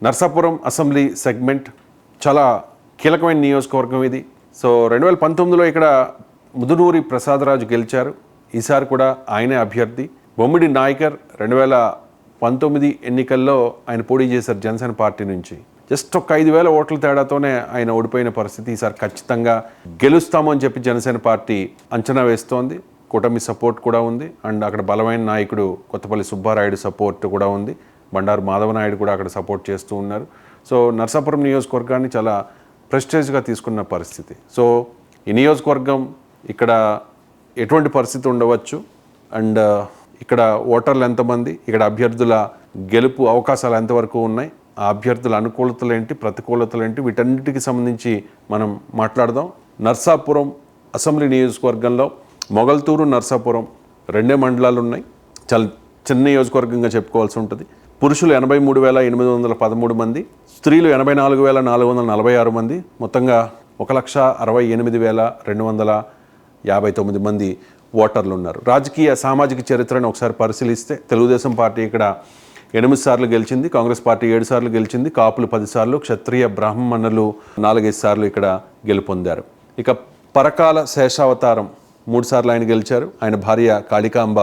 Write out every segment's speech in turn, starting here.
Narsapuram assembly segment చాలా కీలకమైన నియోజకవర్గం ఇది. సో 2019లో ఇక్కడ ముదునూరి ప్రసాదరాజు గెలిచారు. ఈసారి కూడా ఆయనే అభ్యర్థి. బొమ్మిడి నాయకర్ 2019 ఎన్నికల్లో ఆయన పోటీ చేశారు జనసేన పార్టీ నుంచి. జస్ట్ ఒక 5,000 ఓట్ల తేడాతోనే ఆయన ఓడిపోయిన పరిస్థితి. ఈసారి ఖచ్చితంగా గెలుస్తామని చెప్పి జనసేన పార్టీ అంచనా వేస్తోంది. కూటమి సపోర్ట్ కూడా ఉంది. అండ్ అక్కడ బలమైన నాయకుడు కొత్తపల్లి సుబ్బారాయుడు సపోర్ట్ కూడా ఉంది. బండారు మాధవనాయుడు కూడా అక్కడ సపోర్ట్ చేస్తూ ఉన్నారు. సో నర్సాపురం నియోజకవర్గాన్ని చాలా ప్రెస్టేజ్గా తీసుకున్న పరిస్థితి. సో ఈ నియోజకవర్గం ఇక్కడ ఎటువంటి పరిస్థితి ఉండవచ్చు, అండ్ ఇక్కడ ఓటర్లు ఎంతమంది, ఇక్కడ అభ్యర్థుల గెలుపు అవకాశాలు ఎంతవరకు ఉన్నాయి, ఆ అభ్యర్థుల అనుకూలతలు ఏంటి, ప్రతికూలతలు ఏంటి, వీటన్నిటికి సంబంధించి మనం మాట్లాడదాం. నర్సాపురం అసెంబ్లీ నియోజకవర్గంలో మొగల్తూరు, నర్సాపురం 2 మండలాలు ఉన్నాయి. చాలా చిన్న నియోజకవర్గంగా చెప్పుకోవాల్సి ఉంటుంది. పురుషులు 83,813 మంది, స్త్రీలు 84,446 మంది, మొత్తంగా 1,68,259 మంది ఓటర్లు ఉన్నారు. రాజకీయ సామాజిక చరిత్రను ఒకసారి పరిశీలిస్తే తెలుగుదేశం పార్టీ ఇక్కడ 8 సార్లు గెలిచింది, కాంగ్రెస్ పార్టీ 7 సార్లు గెలిచింది, కాపులు 10 సార్లు, క్షత్రియ బ్రాహ్మణులు 4-5 సార్లు ఇక్కడ గెలుపొందారు. ఇక పరకాల శేషావతారం 3 సార్లు ఆయన గెలిచారు. ఆయన భార్య కాళికాంబ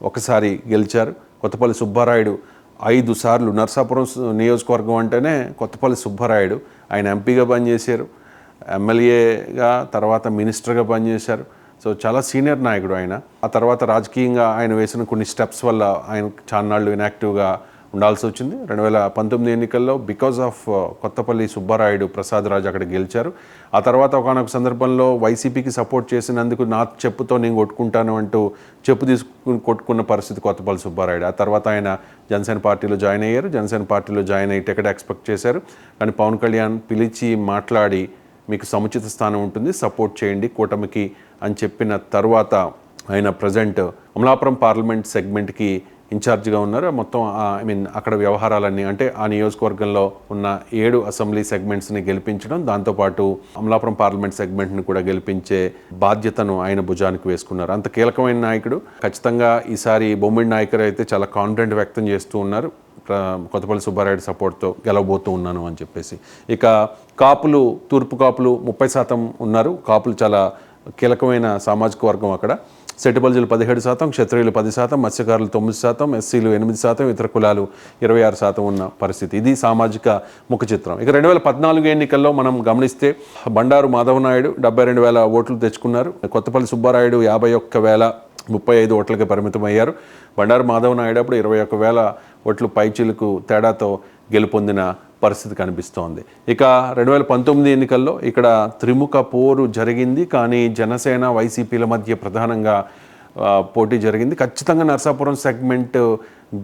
1 సారి గెలిచారు. కొత్తపల్లి సుబ్బారాయుడు 5 సార్లు. నర్సాపురం నియోజకవర్గం అంటేనే కొత్తపల్లి సుబ్బారాయుడు. ఆయన ఎంపీగా పనిచేశారు, ఎమ్మెల్యేగా, తర్వాత మినిస్టర్గా పనిచేశారు. సో చాలా సీనియర్ నాయకుడు ఆయన. ఆ తర్వాత రాజకీయంగా ఆయన వేసిన కొన్ని స్టెప్స్ వల్ల ఆయన చాన్నాళ్ళు ఇన్యాక్టివ్గా ఉండాల్సి వచ్చింది. 2019 ఎన్నికల్లో బికాజ్ ఆఫ్ కొత్తపల్లి సుబ్బారాయుడు ప్రసాదరాజు అక్కడ గెలిచారు. ఆ తర్వాత ఒకనొక సందర్భంలో వైసీపీకి సపోర్ట్ చేసినందుకు నా చెప్పుతో నేను కొట్టుకుంటాను అంటూ చెప్పు తీసుకుని కొట్టుకున్న పరిస్థితి కొత్తపల్లి సుబ్బారాయుడు. ఆ తర్వాత ఆయన జనసేన పార్టీలో జాయిన్ అయ్యారు. జనసేన పార్టీలో జాయిన్ అయ్యి టికెట్ ఎక్స్పెక్ట్ చేశారు. కానీ పవన్ కళ్యాణ్ పిలిచి మాట్లాడి మీకు సముచిత స్థానం ఉంటుంది, సపోర్ట్ చేయండి కూటమికి అని చెప్పిన తర్వాత ఆయన ప్రజెంట్ అమలాపురం పార్లమెంట్ సెగ్మెంట్కి ఇన్ఛార్జిగా ఉన్నారు. మొత్తం అక్కడ వ్యవహారాలన్నీ, అంటే ఆ నియోజకవర్గంలో ఉన్న 7 అసెంబ్లీ సెగ్మెంట్స్ని గెలిపించడం, దాంతోపాటు అమలాపురం పార్లమెంట్ సెగ్మెంట్ని కూడా గెలిపించే బాధ్యతను ఆయన భుజానికి వేసుకున్నారు. అంత కీలకమైన నాయకుడు. ఖచ్చితంగా ఈసారి బొమ్మిడి నాయకర్ అయితే చాలా కాన్ఫిడెంట్ వ్యక్తం చేస్తూ ఉన్నారు, కొత్తపల్లి సుబ్బారాయుడు సపోర్ట్తో గెలవబోతూ ఉన్నాను అని చెప్పేసి. ఇక కాపులు, తూర్పు కాపులు 30% ఉన్నారు. కాపులు చాలా కీలకమైన సామాజిక వర్గం అక్కడ. సెటిబల్జీలు 17%, క్షత్రియులు 10%, మత్స్యకారులు 9%, ఎస్సీలు 8%, ఇతర కులాలు 26% ఉన్న పరిస్థితి. ఇది సామాజిక ముఖ చిత్రం. ఇక 2014 ఎన్నికల్లో మనం గమనిస్తే బండారు మాధవనాయుడు 72,000 ఓట్లు తెచ్చుకున్నారు. కొత్తపల్లి సుబ్బారాయుడు 51,035 ఓట్లకి పరిమితమయ్యారు. బండారు మాధవనాయుడు అప్పుడు 21,000 ఓట్లు పైచిలకు తేడాతో గెలుపొందిన పరిస్థితి కనిపిస్తోంది. ఇక 2019 ఎన్నికల్లో ఇక్కడ త్రిముఖ పోరు జరిగింది. కానీ జనసేన, వైసీపీల మధ్య ప్రధానంగా పోటీ జరిగింది. ఖచ్చితంగా నర్సాపురం సెగ్మెంట్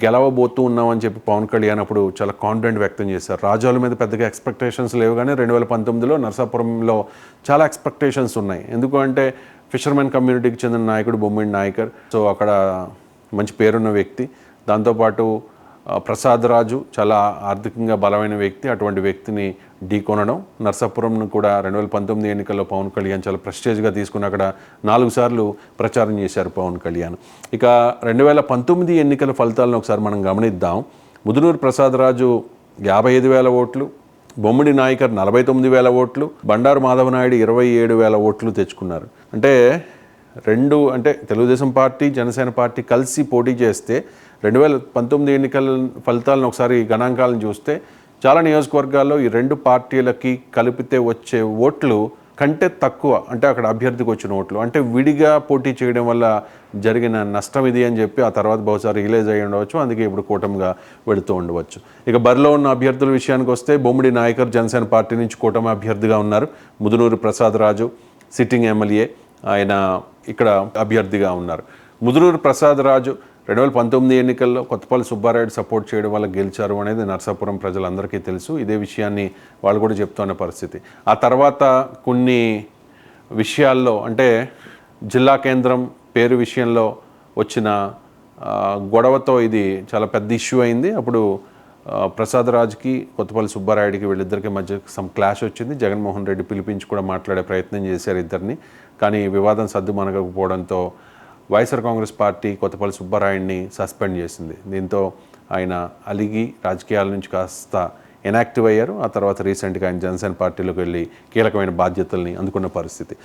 గెలవబోతూ ఉన్నామని చెప్పి పవన్ కళ్యాణ్ అప్పుడు చాలా కాన్ఫిడెంట్ వ్యక్తం చేశారు. రాజాల మీద పెద్దగా ఎక్స్పెక్టేషన్స్ లేవు, కానీ 2019లో నర్సాపురంలో చాలా ఎక్స్పెక్టేషన్స్ ఉన్నాయి. ఎందుకు అంటే ఫిషర్మెన్ కమ్యూనిటీకి చెందిన నాయకుడు బొమ్మిడి నాయకర్. సో అక్కడ మంచి పేరున్న వ్యక్తి. దాంతోపాటు ప్రసాదరాజు చాలా ఆర్థికంగా బలమైన వ్యక్తి. అటువంటి వ్యక్తిని ఢీకొనడం, నర్సాపురంను కూడా 2019 ఎన్నికల్లో పవన్ కళ్యాణ్ చాలా ప్రెస్టేజ్గా తీసుకుని అక్కడ 4 సార్లు ప్రచారం చేశారు పవన్ కళ్యాణ్. ఇక 2019 ఎన్నికల ఫలితాలను ఒకసారి మనం గమనిద్దాం. ముదునూరు ప్రసాదరాజు 55,000 ఓట్లు, బొమ్మిడి నాయకర్ 49,000 ఓట్లు, బండారు మాధవనాయుడు 27,000 ఓట్లు తెచ్చుకున్నారు. అంటే తెలుగుదేశం పార్టీ, జనసేన పార్టీ కలిసి పోటీ చేస్తే 2019 ఎన్నికల ఫలితాలను ఒకసారి గణాంకాలను చూస్తే చాలా నియోజకవర్గాల్లో ఈ 2 పార్టీలకి కలిపితే వచ్చే ఓట్లు కంటే తక్కువ, అంటే అక్కడ అభ్యర్థికి వచ్చిన ఓట్లు, అంటే విడిగా పోటీ చేయడం వల్ల జరిగిన నష్టం ఇది అని చెప్పి ఆ తర్వాత బహుశా రియలైజ్ అయ్యి ఉండవచ్చు. అందుకే ఇప్పుడు కూటమిగా వెళుతూ ఉండవచ్చు. ఇక బరిలో ఉన్న అభ్యర్థుల విషయానికి వస్తే బొమ్మిడి నాయకర్ జనసేన పార్టీ నుంచి కూటమి అభ్యర్థిగా ఉన్నారు. ముదునూరు ప్రసాదరాజు సిట్టింగ్ ఎమ్మెల్యే, ఆయన ఇక్కడ అభ్యర్థిగా ఉన్నారు. ముదునూరు ప్రసాదరాజు 2019 ఎన్నికల్లో కొత్తపల్లి సుబ్బారాయుడు సపోర్ట్ చేయడం వల్ల గెలిచారు అనేది నర్సాపురం ప్రజలందరికీ తెలుసు. ఇదే విషయాన్ని వాళ్ళు కూడా చెప్తున్న పరిస్థితి. ఆ తర్వాత కొన్ని విషయాల్లో, అంటే జిల్లా కేంద్రం పేరు విషయంలో వచ్చిన గొడవతో ఇది చాలా పెద్ద ఇష్యూ అయింది. అప్పుడు ప్రసాదరాజుకి కొత్తపల్లి సుబ్బారాయుడికి వీళ్ళిద్దరికి మధ్య సమ్ క్లాష్ వచ్చింది. జగన్మోహన్ రెడ్డి పిలిపించి కూడా మాట్లాడే ప్రయత్నం చేశారు ఇద్దరిని. కానీ వివాదం సద్దుమణగకపోవడంతో వైఎస్ఆర్ కాంగ్రెస్ పార్టీ కొత్తపల్లి సుబ్బారాయుడిని సస్పెండ్ చేసింది. దీంతో ఆయన అలిగి రాజకీయాల నుంచి కాస్త ఇనాక్టివ్ అయ్యారు. ఆ తర్వాత రీసెంట్గా ఆయన జనసేన పార్టీలోకి వెళ్ళి కీలకమైన బాధ్యతల్ని అందుకున్న పరిస్థితి.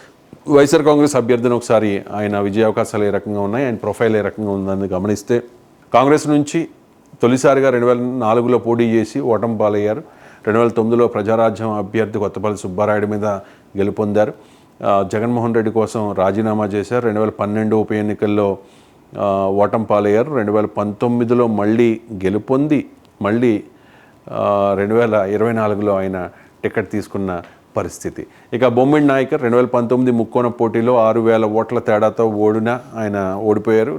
వైఎస్ఆర్ కాంగ్రెస్ అభ్యర్థిని ఒకసారి ఆయన విజయ అవకాశాలు ఏ రకంగా ఉన్నాయి, ఆయన ప్రొఫైల్ ఏ రకంగా ఉందని గమనిస్తే కాంగ్రెస్ నుంచి తొలిసారిగా 2004లో పోటీ చేసి ఓటమి పాలయ్యారు. 2009లో ప్రజారాజ్యం అభ్యర్థి కొత్తపల్లి సుబ్బారాయుడు మీద గెలుపొందారు. జగన్మోహన్ రెడ్డి కోసం రాజీనామా చేశారు. 2012 ఉప ఎన్నికల్లో ఓటమి పాలయ్యారు. 2019లో మళ్ళీ గెలుపొంది మళ్ళీ 2024లో ఆయన టికెట్ తీసుకున్న పరిస్థితి. ఇక బొమ్మిడి నాయకర్ 2019 ముక్కోణ పోటీలో 6,000 ఓట్ల తేడాతో ఆయన ఓడిపోయారు.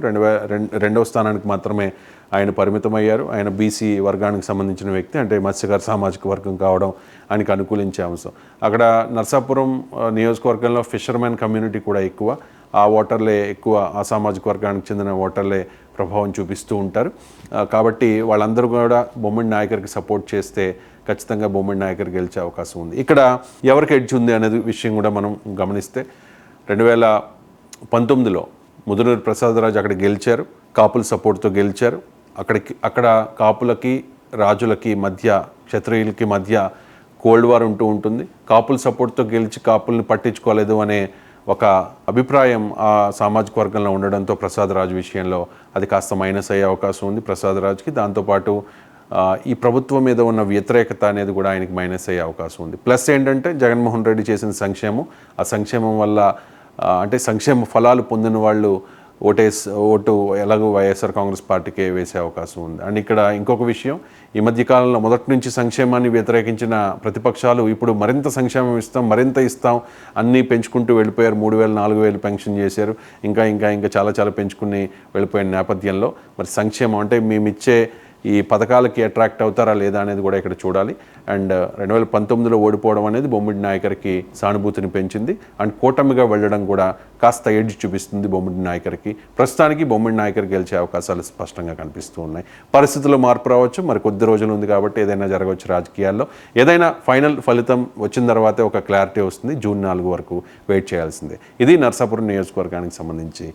రెండవ స్థానానికి మాత్రమే ఆయన పరిమితమయ్యారు. ఆయన బీసీ వర్గానికి సంబంధించిన వ్యక్తి, అంటే మత్స్యకార సామాజిక వర్గం కావడం ఆయనకు అనుకూలించే అంశం. అక్కడ నర్సాపురం నియోజకవర్గంలో ఫిషర్మెన్ కమ్యూనిటీ కూడా ఎక్కువ, ఆ ఓటర్లే ఎక్కువ, ఆ సామాజిక వర్గానికి చెందిన ఓటర్లే ప్రభావం చూపిస్తూ ఉంటారు. కాబట్టి వాళ్ళందరూ కూడా బొమ్మిడి నాయకర్కి సపోర్ట్ చేస్తే ఖచ్చితంగా బొమ్మిడి నాయకర్ గెలిచే అవకాశం ఉంది. ఇక్కడ ఎవరికి ఎడ్జ్ ఉంది అనేది విషయం కూడా మనం గమనిస్తే 2019లో ముదునూరు ప్రసాదరాజు అక్కడ గెలిచారు, కాపుల సపోర్ట్తో గెలిచారు. అక్కడ కాపులకి రాజులకి మధ్య, క్షత్రియులకి మధ్య కోల్డ్ వార్ ఉంటుంది. కాపుల సపోర్ట్తో గెలిచి కాపుల్ని పట్టించుకోలేదు అనే ఒక అభిప్రాయం ఆ సామాజిక వర్గంలో ఉండడంతో ప్రసాదరాజు విషయంలో అది కాస్త మైనస్ అయ్యే అవకాశం ఉంది ప్రసాదరాజుకి. దాంతోపాటు ఈ ప్రభుత్వం మీద ఉన్న వ్యతిరేకత అనేది కూడా ఆయనకి మైనస్ అయ్యే అవకాశం ఉంది. ప్లస్ ఏంటంటే జగన్మోహన్ రెడ్డి చేసిన సంక్షేమం, ఆ సంక్షేమం వల్ల అంటే సంక్షేమ ఫలాలు పొందిన వాళ్ళు ఓటు ఎలాగో వైఎస్ఆర్ కాంగ్రెస్ పార్టీకే వేసే అవకాశం ఉంది. అండ్ ఇక్కడ ఇంకొక విషయం, ఈ మధ్యకాలంలో మొదటి నుంచి సంక్షేమాన్ని వ్యతిరేకించిన ప్రతిపక్షాలు ఇప్పుడు మరింత సంక్షేమం ఇస్తాం, మరింత ఇస్తాం, అన్నీ పెంచుకుంటూ వెళ్ళిపోయారు. 3,000, 4,000 పెన్షన్ చేశారు, ఇంకా చాలా పెంచుకుని వెళ్ళిపోయిన నేపథ్యంలో మరి సంక్షేమం అంటే మేమిచ్చే ఈ పథకాలకి అట్రాక్ట్ అవుతారా లేదా అనేది కూడా ఇక్కడ చూడాలి. అండ్ 2019లో ఓడిపోవడం అనేది బొమ్మిడి నాయకర్కి సానుభూతిని పెంచింది. అండ్ కూటమిగా వెళ్ళడం కూడా కాస్త ఎడ్జ్ చూపిస్తుంది బొమ్మిడి నాయకర్కి. ప్రస్తుతానికి బొమ్మిడి నాయకర్ గెలిచే అవకాశాలు స్పష్టంగా కనిపిస్తూ ఉన్నాయి. పరిస్థితుల్లో మార్పు రావచ్చు, మరి కొద్ది రోజులు ఉంది కాబట్టి ఏదైనా జరగవచ్చు రాజకీయాల్లో. ఏదైనా ఫైనల్ ఫలితం వచ్చిన తర్వాతే ఒక క్లారిటీ వస్తుంది. జూన్ 4 వరకు వెయిట్ చేయాల్సిందే. ఇది నర్సాపురం నియోజకవర్గానికి సంబంధించి